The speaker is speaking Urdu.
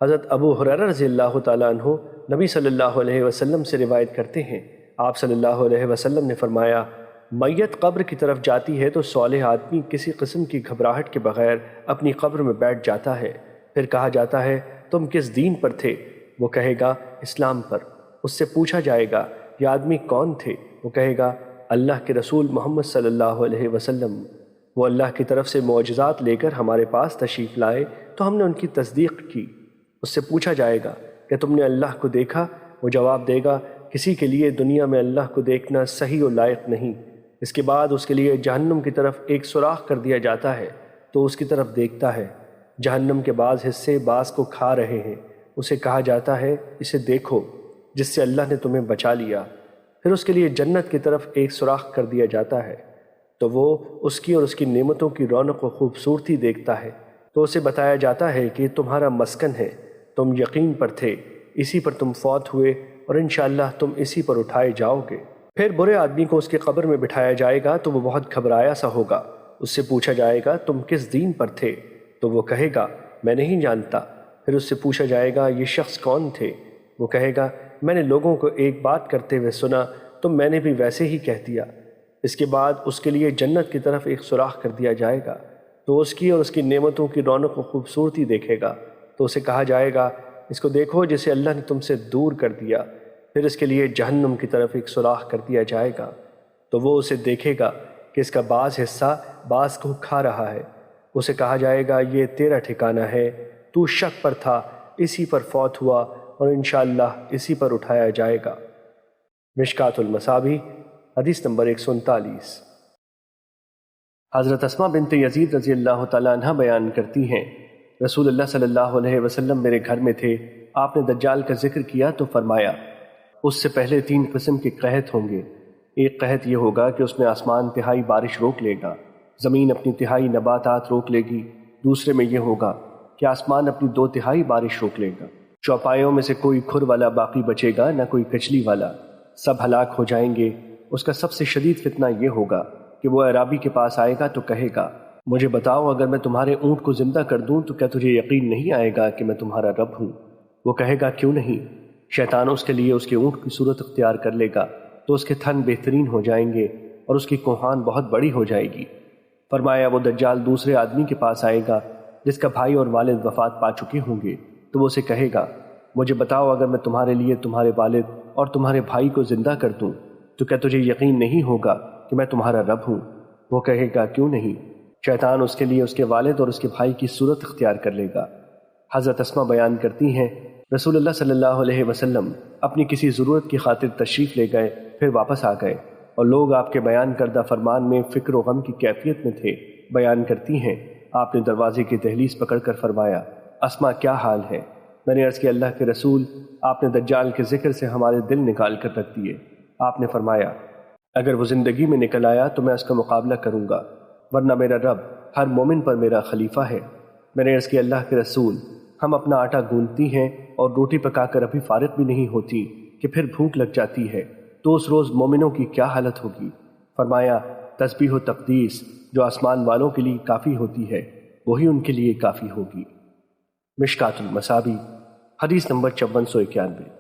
حضرت ابو ہریرہ رضی اللہ تعالیٰ عنہ نبی صلی اللہ علیہ وسلم سے روایت کرتے ہیں، آپ صلی اللہ علیہ وسلم نے فرمایا، میت قبر کی طرف جاتی ہے تو صالح آدمی کسی قسم کی گھبراہٹ کے بغیر اپنی قبر میں بیٹھ جاتا ہے۔ پھر کہا جاتا ہے، تم کس دین پر تھے؟ وہ کہے گا، اسلام پر۔ اس سے پوچھا جائے گا، یہ آدمی کون تھے؟ وہ کہے گا، اللہ کے رسول محمد صلی اللہ علیہ وسلم۔ وہ اللہ کی طرف سے معجزات لے کر ہمارے پاس تشریف لائے تو ہم نے ان کی تصدیق کی۔ اس سے پوچھا جائے گا کہ تم نے اللہ کو دیکھا؟ وہ جواب دے گا، کسی کے لیے دنیا میں اللہ کو دیکھنا صحیح و لائق نہیں۔ اس کے بعد اس کے لیے جہنم کی طرف ایک سوراخ کر دیا جاتا ہے تو اس کی طرف دیکھتا ہے، جہنم کے بعض حصے بعض کو کھا رہے ہیں۔ اسے کہا جاتا ہے، اسے دیکھو جس سے اللہ نے تمہیں بچا لیا۔ پھر اس کے لیے جنت کی طرف ایک سوراخ کر دیا جاتا ہے تو وہ اس کی اور اس کی نعمتوں کی رونق و خوبصورتی دیکھتا ہے، تو اسے بتایا جاتا ہے کہ یہ تمہارا مسکن ہے، تم یقین پر تھے، اسی پر تم فوت ہوئے اور انشاءاللہ تم اسی پر اٹھائے جاؤ گے۔ پھر برے آدمی کو اس کی قبر میں بٹھایا جائے گا تو وہ بہت گھبرایا سا ہوگا۔ اس سے پوچھا جائے گا، تم کس دین پر تھے؟ تو وہ کہے گا، میں نہیں جانتا۔ پھر اس سے پوچھا جائے گا، یہ شخص کون تھے؟ وہ کہے گا، میں نے لوگوں کو ایک بات کرتے ہوئے سنا تو میں نے بھی ویسے ہی کہہ دیا۔ اس کے بعد اس کے لیے جنت کی طرف ایک سوراخ کر دیا جائے گا تو اس کی اور اس کی نعمتوں کی رونق و خوبصورتی دیکھے گا، تو اسے کہا جائے گا، اس کو دیکھو جسے اللہ نے تم سے دور کر دیا۔ پھر اس کے لیے جہنم کی طرف ایک سوراخ کر دیا جائے گا تو وہ اسے دیکھے گا کہ اس کا بعض حصہ بعض کو کھا رہا ہے۔ اسے کہا جائے گا، یہ تیرا ٹھکانہ ہے، تو شک پر تھا، اسی پر فوت ہوا اور انشاءاللہ اسی پر اٹھایا جائے گا۔ مشکوٰۃ المصابیح حدیث نمبر 139۔ حضرت اسماء بنت یزید رضی اللہ تعالیٰ عنہ بیان کرتی ہیں، رسول اللہ صلی اللہ علیہ وسلم میرے گھر میں تھے، آپ نے دجال کا ذکر کیا تو فرمایا، اس سے پہلے 3 قسم کے قحط ہوں گے۔ ایک قحط یہ ہوگا کہ اس میں آسمان تہائی بارش روک لے گا، زمین اپنی تہائی نباتات روک لے گی۔ دوسرے میں یہ ہوگا کہ آسمان اپنی 2 تہائی بارش روک لے گا، چوپایوں میں سے کوئی کھر والا باقی بچے گا نہ کوئی کچلی والا، سب ہلاک ہو جائیں گے۔ اس کا سب سے شدید فتنہ یہ ہوگا کہ وہ اعرابی کے پاس آئے گا تو کہے گا، مجھے بتاؤ اگر میں تمہارے اونٹ کو زندہ کر دوں تو کیا تجھے یقین نہیں آئے گا کہ میں تمہارا رب ہوں؟ وہ کہے گا، کیوں نہیں؟ شیطان اس کے لیے اس کے اونٹ کی صورت اختیار کر لے گا تو اس کے تھن بہترین ہو جائیں گے اور اس کی کوہان بہت بڑی ہو جائے گی۔ فرمایا، وہ دجال دوسرے آدمی کے پاس آئے گا جس کا بھائی اور والد وفات پا چکے ہوں گے، تو وہ اسے کہے گا، مجھے بتاؤ اگر میں تمہارے لیے تمہارے والد اور تمہارے بھائی کو زندہ کر دوں تو کیا تجھے یقین نہیں ہوگا کہ میں تمہارا رب ہوں؟ وہ کہے گا، کیوں نہیں؟ شیطان اس کے لیے اس کے والد اور اس کے بھائی کی صورت اختیار کر لے گا۔ حضرت اسماء بیان کرتی ہیں، رسول اللہ صلی اللہ علیہ وسلم اپنی کسی ضرورت کی خاطر تشریف لے گئے، پھر واپس آ گئے اور لوگ آپ کے بیان کردہ فرمان میں فکر و غم کی کیفیت میں تھے۔ بیان کرتی ہیں، آپ نے دروازے کی دہلیز پکڑ کر فرمایا، اسماء کیا حال ہے؟ میں نے عرض کیا، اللہ کے رسول، آپ نے دجال کے ذکر سے ہمارے دل نکال کر رکھ دیے۔ آپ نے فرمایا، اگر وہ زندگی میں نکل آیا تو میں اس کا مقابلہ کروں گا، ورنہ میرا رب ہر مومن پر میرا خلیفہ ہے۔ میں نے عرض کیا، اللہ کے رسول، ہم اپنا آٹا گوندتی ہیں اور روٹی پکا کر ابھی فارغ بھی نہیں ہوتی کہ پھر بھوک لگ جاتی ہے، تو اس روز مومنوں کی کیا حالت ہوگی؟ فرمایا، تسبیح و تقدیس جو آسمان والوں کے لیے کافی ہوتی ہے وہی ان کے لیے کافی ہوگی۔ مشکوٰۃ المصابیح حدیث نمبر 5491۔